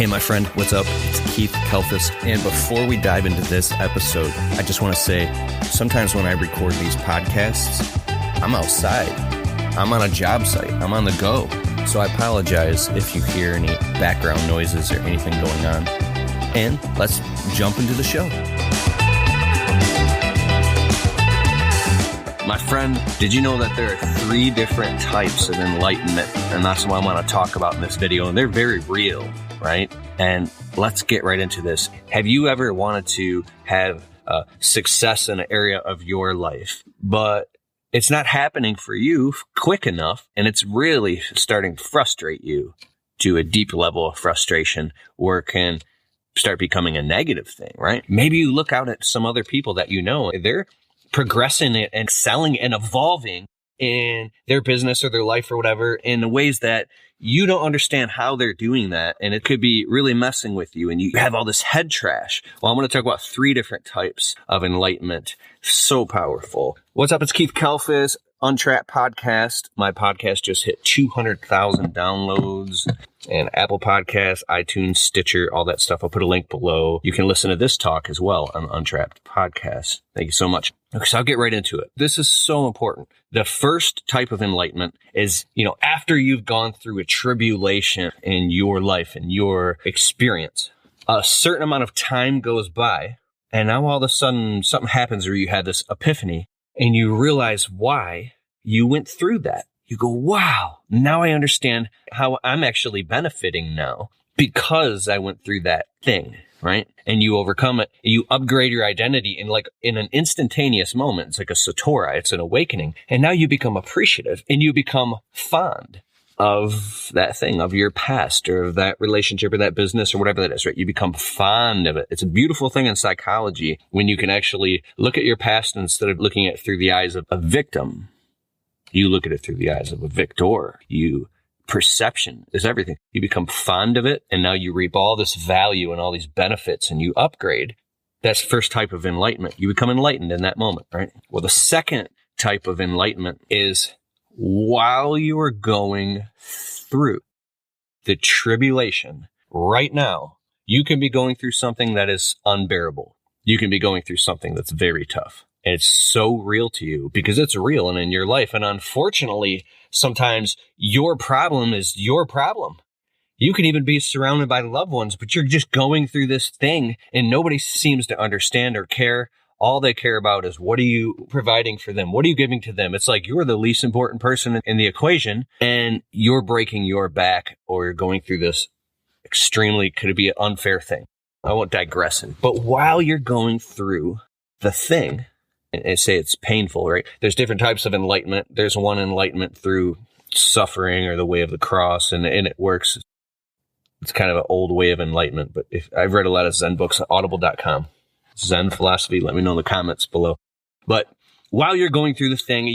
Hey, my friend, what's up? It's Keith Kalfas. And before we dive into this episode, I just want to say, sometimes when I record these podcasts, I'm outside. I'm on a job site. I'm on the go. So I apologize if you hear any background noises or anything going on. And let's jump into the show. My friend, did you know that there are 3 different types of enlightenment? And that's what I want to talk about in this video. And they're very real, right? And let's get right into this. Have you ever wanted to have success in an area of your life, but it's not happening for you quick enough, and it's really starting to frustrate you to a deep level of frustration where it can start becoming a negative thing, right? Maybe you look out at some other people that you know, they're progressing and excelling and evolving in their business or their life or whatever in ways that you don't understand how they're doing that. And it could be really messing with you and you have all this head trash. Well, I'm going to talk about 3 different types of enlightenment. So powerful. What's up? It's Keith Kalfas, Untitled Podcast. My podcast just hit 200,000 downloads and Apple Podcasts, iTunes, Stitcher, all that stuff. I'll put a link below. You can listen to this talk as well on Untitled Podcast. Thank you so much. Okay, so I'll get right into it. This is so important. The first type of enlightenment is, after you've gone through a tribulation in your life and your experience, a certain amount of time goes by, and now all of a sudden something happens where you have this epiphany and you realize why you went through that. You go, wow, now I understand how I'm actually benefiting now because I went through that thing, right? And you overcome it. You upgrade your identity in an instantaneous moment. It's like a satori. It's an awakening. And now you become appreciative and you become fond of that thing, of your past or of that relationship or that business or whatever that is, right? You become fond of it. It's a beautiful thing in psychology when you can actually look at your past instead of looking at it through the eyes of a victim. You look at it through the eyes of a victor. Perception is everything. You become fond of it, and now you reap all this value and all these benefits, and you upgrade. That's the first type of enlightenment. You become enlightened in that moment, right? Well, the second type of enlightenment is while you are going through the tribulation right now, you can be going through something that is unbearable. You can be going through something that's very tough. And it's so real to you because it's real and in your life. And unfortunately, sometimes your problem is your problem. You can even be surrounded by loved ones, but you're just going through this thing and nobody seems to understand or care. All they care about is what are you providing for them? What are you giving to them? It's like you're the least important person in the equation and you're breaking your back or you're going through this could be an unfair thing. I won't digress in. But while you're going through the thing, and say it's painful, right? There's different types of enlightenment. There's one enlightenment through suffering or the way of the cross, and it works. It's kind of an old way of enlightenment, but I've read a lot of Zen books on audible.com. Zen philosophy, let me know in the comments below. But while you're going through the thing,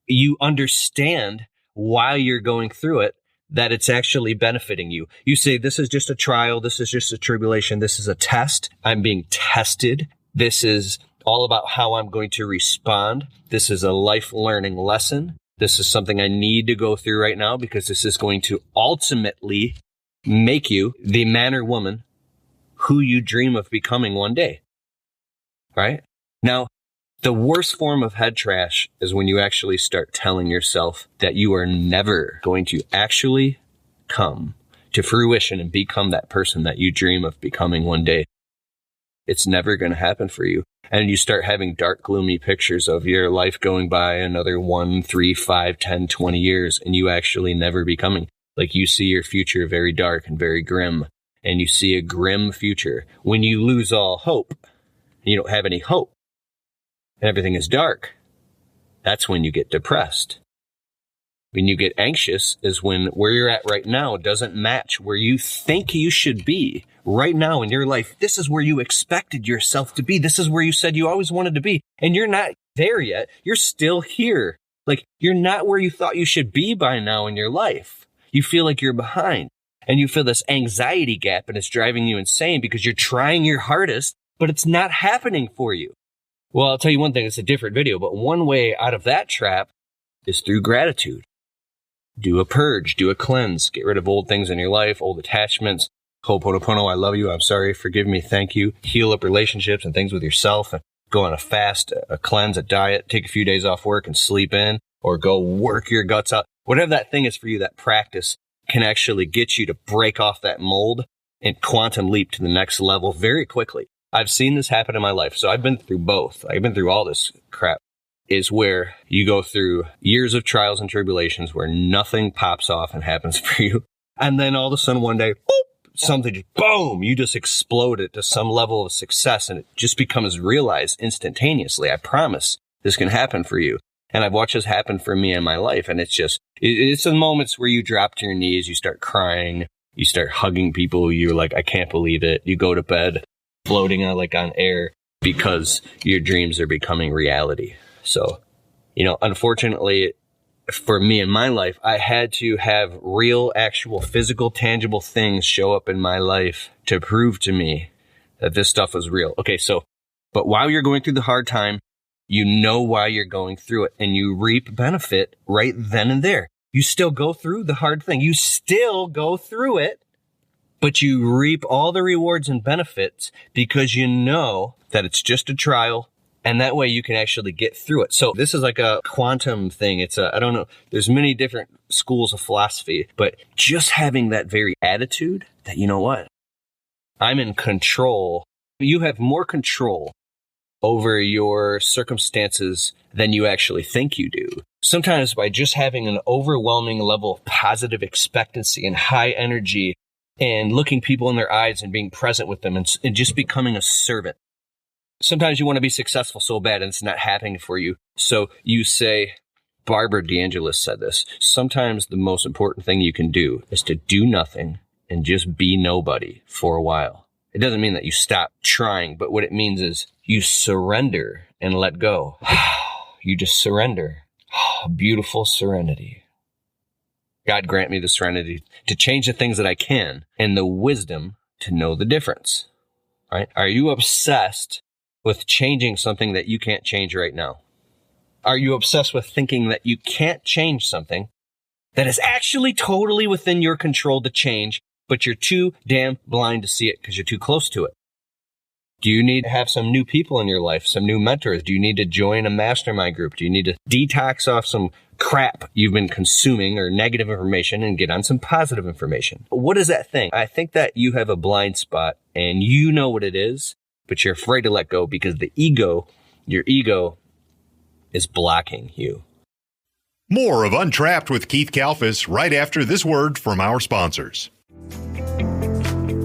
you understand while you're going through it that it's actually benefiting you. You say, this is just a trial. This is just a tribulation. This is a test. I'm being tested. This is all about how I'm going to respond. This is a life learning lesson. This is something I need to go through right now because this is going to ultimately make you the man or woman who you dream of becoming one day. Right? Now, the worst form of head trash is when you actually start telling yourself that you are never going to actually come to fruition and become that person that you dream of becoming one day. It's never going to happen for you. And you start having dark, gloomy pictures of your life going by another 1, 3, 5, 10, 20 years, and you actually never becoming. Like you see your future very dark and very grim, and you see a grim future. When you lose all hope, and you don't have any hope, and everything is dark, that's when you get depressed. When you get anxious is when where you're at right now doesn't match where you think you should be right now in your life. This is where you expected yourself to be. This is where you said you always wanted to be. And you're not there yet. You're still here. Like you're not where you thought you should be by now in your life. You feel like you're behind and you feel this anxiety gap and it's driving you insane because you're trying your hardest, but it's not happening for you. Well, I'll tell you one thing. It's a different video, but one way out of that trap is through gratitude. Do a purge, do a cleanse, get rid of old things in your life, old attachments, Ho'oponopono, I love you, I'm sorry, forgive me, thank you. Heal up relationships and things with yourself, and go on a fast, a cleanse, a diet, take a few days off work and sleep in, or go work your guts out. Whatever that thing is for you, that practice can actually get you to break off that mold and quantum leap to the next level very quickly. I've seen this happen in my life. So I've been through both. I've been through all this crap. Is where you go through years of trials and tribulations where nothing pops off and happens for you. And then all of a sudden one day, boop, something just boom, you just explode it to some level of success, and it just becomes realized instantaneously. I promise this can happen for you. And I've watched this happen for me in my life. And it's the moments where you drop to your knees, you start crying, you start hugging people. You're like, I can't believe it. You go to bed floating on air because your dreams are becoming reality. So, unfortunately, for me in my life, I had to have real, actual, physical, tangible things show up in my life to prove to me that this stuff was real. Okay, but while you're going through the hard time, you know why you're going through it, and you reap benefit right then and there. You still go through the hard thing. You still go through it, but you reap all the rewards and benefits because you know that it's just a trial. And that way you can actually get through it. So this is like a quantum thing. I don't know. There's many different schools of philosophy, but just having that very attitude that, you know what? I'm in control. You have more control over your circumstances than you actually think you do. Sometimes by just having an overwhelming level of positive expectancy and high energy and looking people in their eyes and being present with them and just becoming a servant. Sometimes you want to be successful so bad and it's not happening for you. So you say, Barbara DeAngelis said this, sometimes the most important thing you can do is to do nothing and just be nobody for a while. It doesn't mean that you stop trying, but what it means is you surrender and let go. You just surrender. Beautiful serenity. God grant me the serenity to change the things that I can and the wisdom to know the difference. Right? Are you obsessed with changing something that you can't change right now? Are you obsessed with thinking that you can't change something that is actually totally within your control to change, but you're too damn blind to see it because you're too close to it? Do you need to have some new people in your life, some new mentors? Do you need to join a mastermind group? Do you need to detox off some crap you've been consuming or negative information and get on some positive information? What is that thing? I think that you have a blind spot and you know what it is, but you're afraid to let go because your ego is blocking you. More of Untrapped with Keith Kalfas right after this word from our sponsors.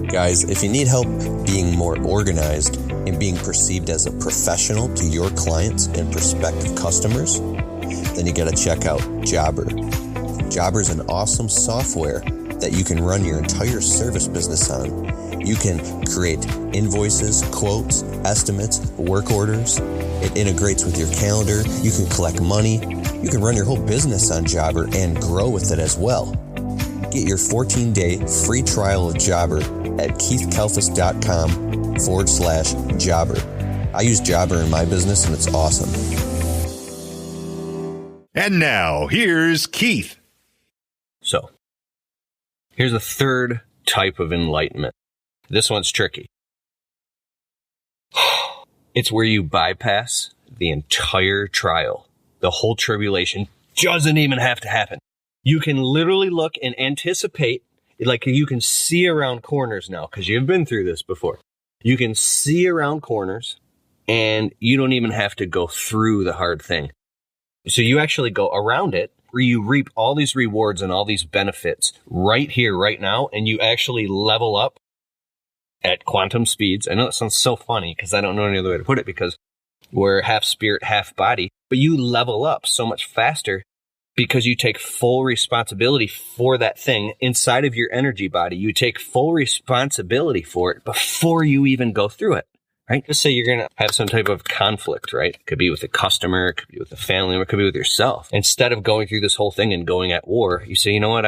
Guys, if you need help being more organized and being perceived as a professional to your clients and prospective customers, then you got to check out Jobber. Jobber is an awesome software that you can run your entire service business on. You can create invoices, quotes, estimates, work orders. It integrates with your calendar. You can collect money. You can run your whole business on Jobber and grow with it as well. Get your 14-day free trial of Jobber at keithkalfas.com/Jobber. I use Jobber in my business and it's awesome. And now, here's Keith. So, here's a third type of enlightenment. This one's tricky. It's where you bypass the entire trial. The whole tribulation doesn't even have to happen. You can literally look and anticipate, like you can see around corners now, because you've been through this before. You can see around corners, and you don't even have to go through the hard thing. So you actually go around it, where you reap all these rewards and all these benefits right here, right now, and you actually level up at quantum speeds. I know that sounds so funny because I don't know any other way to put it, because we're half spirit, half body, but you level up so much faster because you take full responsibility for that thing inside of your energy body. You take full responsibility for it before you even go through it, right? Just say you're going to have some type of conflict, right? It could be with a customer, it could be with a family, or it could be with yourself. Instead of going through this whole thing and going at war, you say, you know what,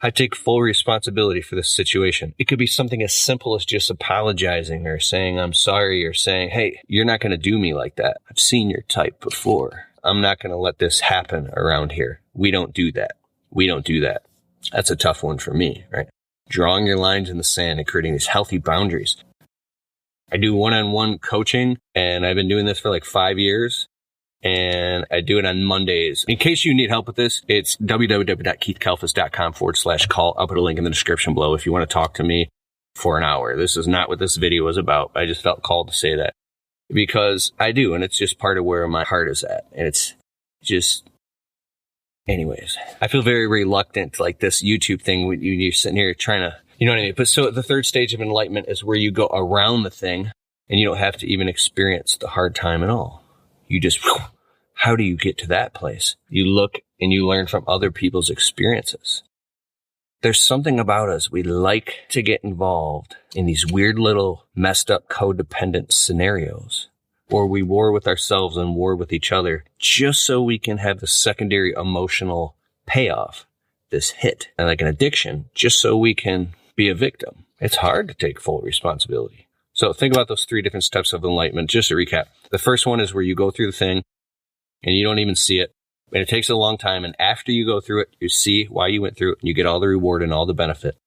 I take full responsibility for this situation. It could be something as simple as just apologizing or saying, I'm sorry, or saying, hey, you're not going to do me like that. I've seen your type before. I'm not going to let this happen around here. We don't do that. We don't do that. That's a tough one for me, right? drawing your lines in the sand and creating these healthy boundaries. I do one-on-one coaching, and I've been doing this for like 5 years, and I do it on Mondays. In case you need help with this, it's www.keithkalfas.com/call. I'll put a link in the description below if you want to talk to me for an hour. This is not what this video is about. I just felt called to say that because I do, and it's just part of where my heart is at. And it's just, anyways, I feel very reluctant to like this YouTube thing when you're sitting here trying to, you know what I mean? But so the third stage of enlightenment is where you go around the thing and you don't have to even experience the hard time at all. You just, how do you get to that place? You look and you learn from other people's experiences. There's something about us. We like to get involved in these weird little messed up codependent scenarios, or we war with ourselves and war with each other just so we can have the secondary emotional payoff, this hit, and like an addiction, just so we can be a victim. It's hard to take full responsibility. So think about those 3 different steps of enlightenment. Just to recap, the first one is where you go through the thing and you don't even see it. And it takes a long time. And after you go through it, you see why you went through it and you get all the reward and all the benefit.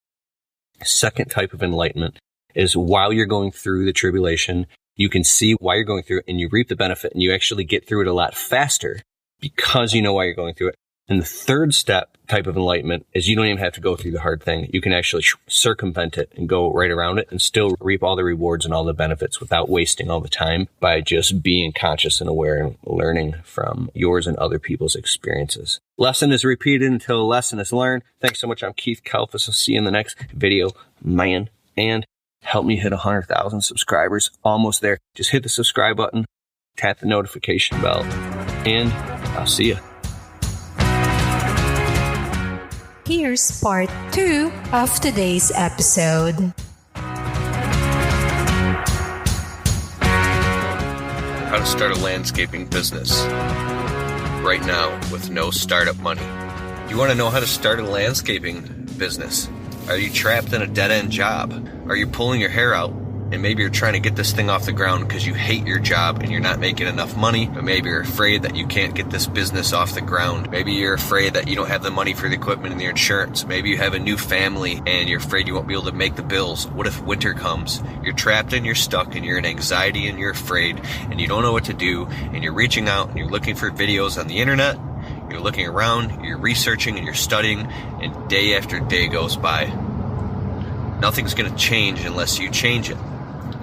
Second type of enlightenment is while you're going through the tribulation, you can see why you're going through it and you reap the benefit and you actually get through it a lot faster because you know why you're going through it. And the third step type of enlightenment is you don't even have to go through the hard thing. You can actually circumvent it and go right around it and still reap all the rewards and all the benefits without wasting all the time by just being conscious and aware and learning from yours and other people's experiences. Lesson is repeated until a lesson is learned. Thanks so much. I'm Keith Kalfas. I'll see you in the next video, man. And help me hit 100,000 subscribers. Almost there. Just hit the subscribe button, tap the notification bell, and I'll see you. Here's part 2 of today's episode. How to start a landscaping business right now with no startup money. You want to know how to start a landscaping business? Are you trapped in a dead-end job? Are you pulling your hair out? And maybe you're trying to get this thing off the ground because you hate your job and you're not making enough money. But maybe you're afraid that you can't get this business off the ground. Maybe you're afraid that you don't have the money for the equipment and the insurance. Maybe you have a new family and you're afraid you won't be able to make the bills. What if winter comes? You're trapped and you're stuck and you're in anxiety and you're afraid and you don't know what to do. And you're reaching out and you're looking for videos on the internet. You're looking around, you're researching and you're studying, and day after day goes by. Nothing's going to change unless you change it.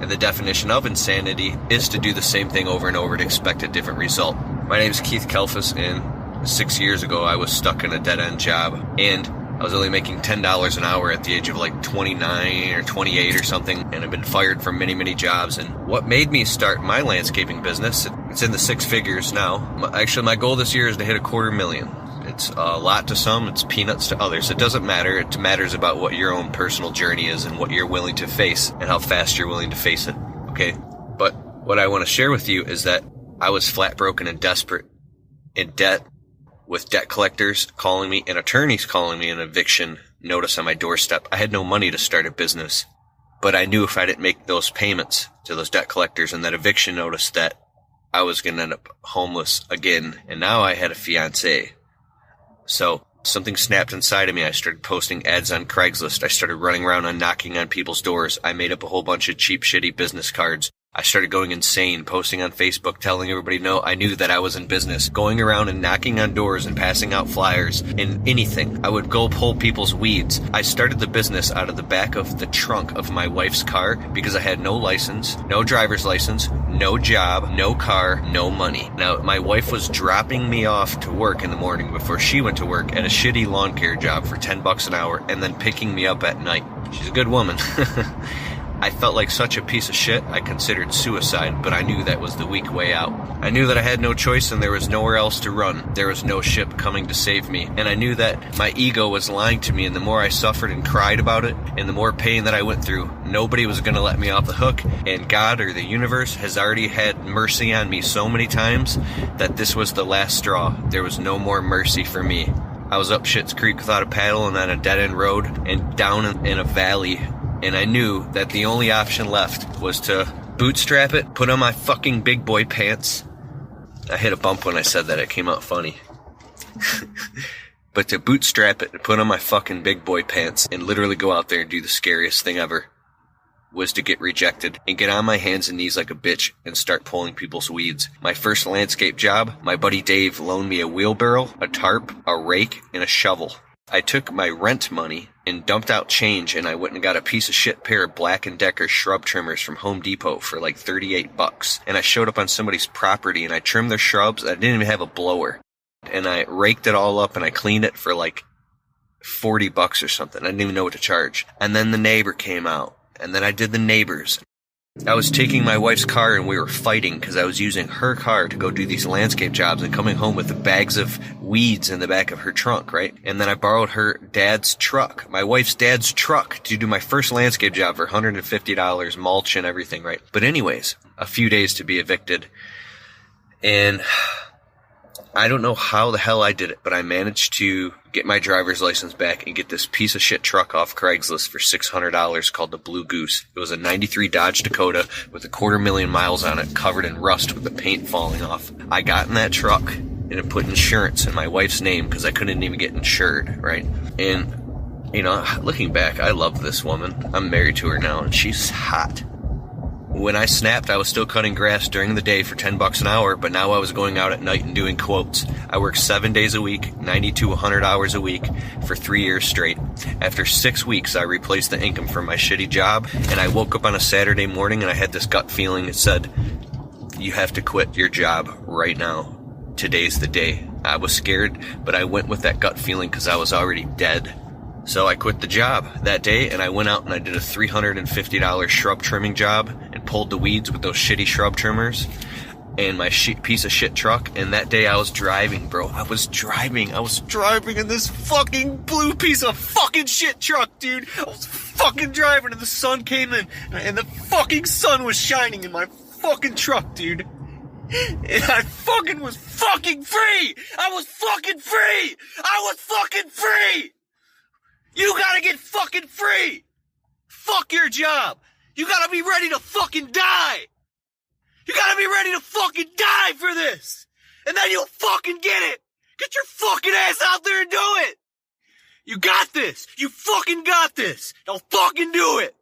And the definition of insanity is to do the same thing over and over to expect a different result. My name is Keith Kalfas, and 6 years ago I was stuck in a dead-end job, and I was only making $10 an hour at the age of like 29 or 28 or something, and I've been fired from many, many jobs. And what made me start my landscaping business, it's in the 6 figures now. Actually, my goal this year is to hit $250,000. It's a lot to some, it's peanuts to others. It doesn't matter. It matters about what your own personal journey is and what you're willing to face and how fast you're willing to face it. Okay? But what I want to share with you is that I was flat broken and desperate, in debt, with debt collectors calling me and attorneys calling me an eviction notice on my doorstep. I had no money to start a business, but I knew if I didn't make those payments to those debt collectors and that eviction notice that I was going to end up homeless again. And now I had a fiance. So something snapped inside of me. I started posting ads on Craigslist. I started running around and knocking on people's doors. I made up a whole bunch of cheap, shitty business cards. I started going insane, posting on Facebook, telling everybody no, I knew that I was in business, going around and knocking on doors and passing out flyers and anything. I would go pull people's weeds. I started the business out of the back of the trunk of my wife's car because I had no license, no driver's license, no job, no car, no money. Now, my wife was dropping me off to work in the morning before she went to work at a shitty lawn care job for $10 an hour and then picking me up at night. She's a good woman. I felt like such a piece of shit, I considered suicide, but I knew that was the weak way out. I knew that I had no choice and there was nowhere else to run. There was no ship coming to save me. And I knew that my ego was lying to me, and the more I suffered and cried about it, and the more pain that I went through, nobody was going to let me off the hook. And God or the universe has already had mercy on me so many times that this was the last straw. There was no more mercy for me. I was up Schitt's Creek without a paddle and on a dead-end road and down in a valley. And I knew that the only option left was to bootstrap it, put on my fucking big boy pants. I hit a bump when I said that. It came out funny. But to bootstrap it and put on my fucking big boy pants and literally go out there and do the scariest thing ever was to get rejected and get on my hands and knees like a bitch and start pulling people's weeds. My first landscape job, my buddy Dave loaned me a wheelbarrow, a tarp, a rake, and a shovel. I took my rent money and dumped out change, and I went and got a piece of shit pair of Black & Decker shrub trimmers from Home Depot for like $38. And I showed up on somebody's property and I trimmed their shrubs. I didn't even have a blower. And I raked it all up and I cleaned it for like $40 or something. I didn't even know what to charge. And then the neighbor came out, and then I did the neighbors. I was taking my wife's car and we were fighting because I was using her car to go do these landscape jobs and coming home with the bags of weeds in the back of her trunk, right? And then I borrowed her dad's truck, my wife's dad's truck, to do my first landscape job for $150, mulch and everything, right? But anyways, a few days to be evicted. And I don't know how the hell I did it, but I managed to get my driver's license back and get this piece of shit truck off Craigslist for $600 called the Blue Goose. It was a 93 Dodge Dakota with 250,000 miles on it, covered in rust with the paint falling off. I got in that truck and it put insurance in my wife's name because I couldn't even get insured, right? And, you know, looking back, I love this woman. I'm married to her now and she's hot. When I snapped, I was still cutting grass during the day for $10 an hour, but now I was going out at night and doing quotes. I worked 7 days a week, 90 to 100 hours a week for 3 years straight. After 6 weeks, I replaced the income from my shitty job, and I woke up on a Saturday morning and I had this gut feeling that said, you have to quit your job right now. Today's the day. I was scared, but I went with that gut feeling because I was already dead. So I quit the job that day, and I went out and I did a $350 shrub trimming job and pulled the weeds with those shitty shrub trimmers and my piece of shit truck. And that day I was driving, bro. I was driving in this fucking blue piece of fucking shit truck, dude. I was fucking driving and the sun came in and the fucking sun was shining in my fucking truck, dude. And I fucking was fucking free. I was fucking free. I was fucking free. You gotta get fucking free! Fuck your job! You gotta be ready to fucking die! You gotta be ready to fucking die for this! And then you'll fucking get it! Get your fucking ass out there and do it! You got this! You fucking got this! Now fucking do it!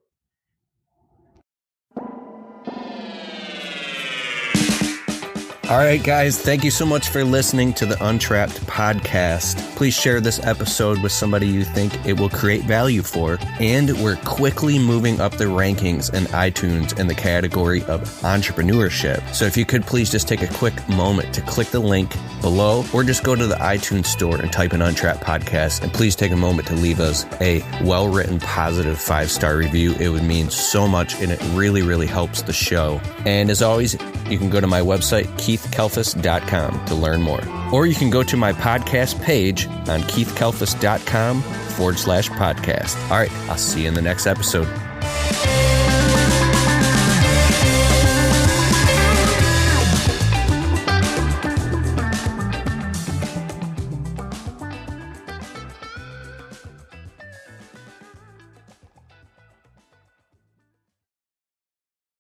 All right, guys, thank you so much for listening to the Untrapped podcast. Please share this episode with somebody you think it will create value for. And we're quickly moving up the rankings in iTunes in the category of entrepreneurship. So if you could please just take a quick moment to click the link below or just go to the iTunes store and type in Untrapped podcast. And please take a moment to leave us a well-written, positive 5-star review. It would mean so much and it really, really helps the show. And as always, you can go to my website, KeithKalfas.com, to learn more. Or you can go to my podcast page on KeithKalfas.com/podcast. All right, I'll see you in the next episode.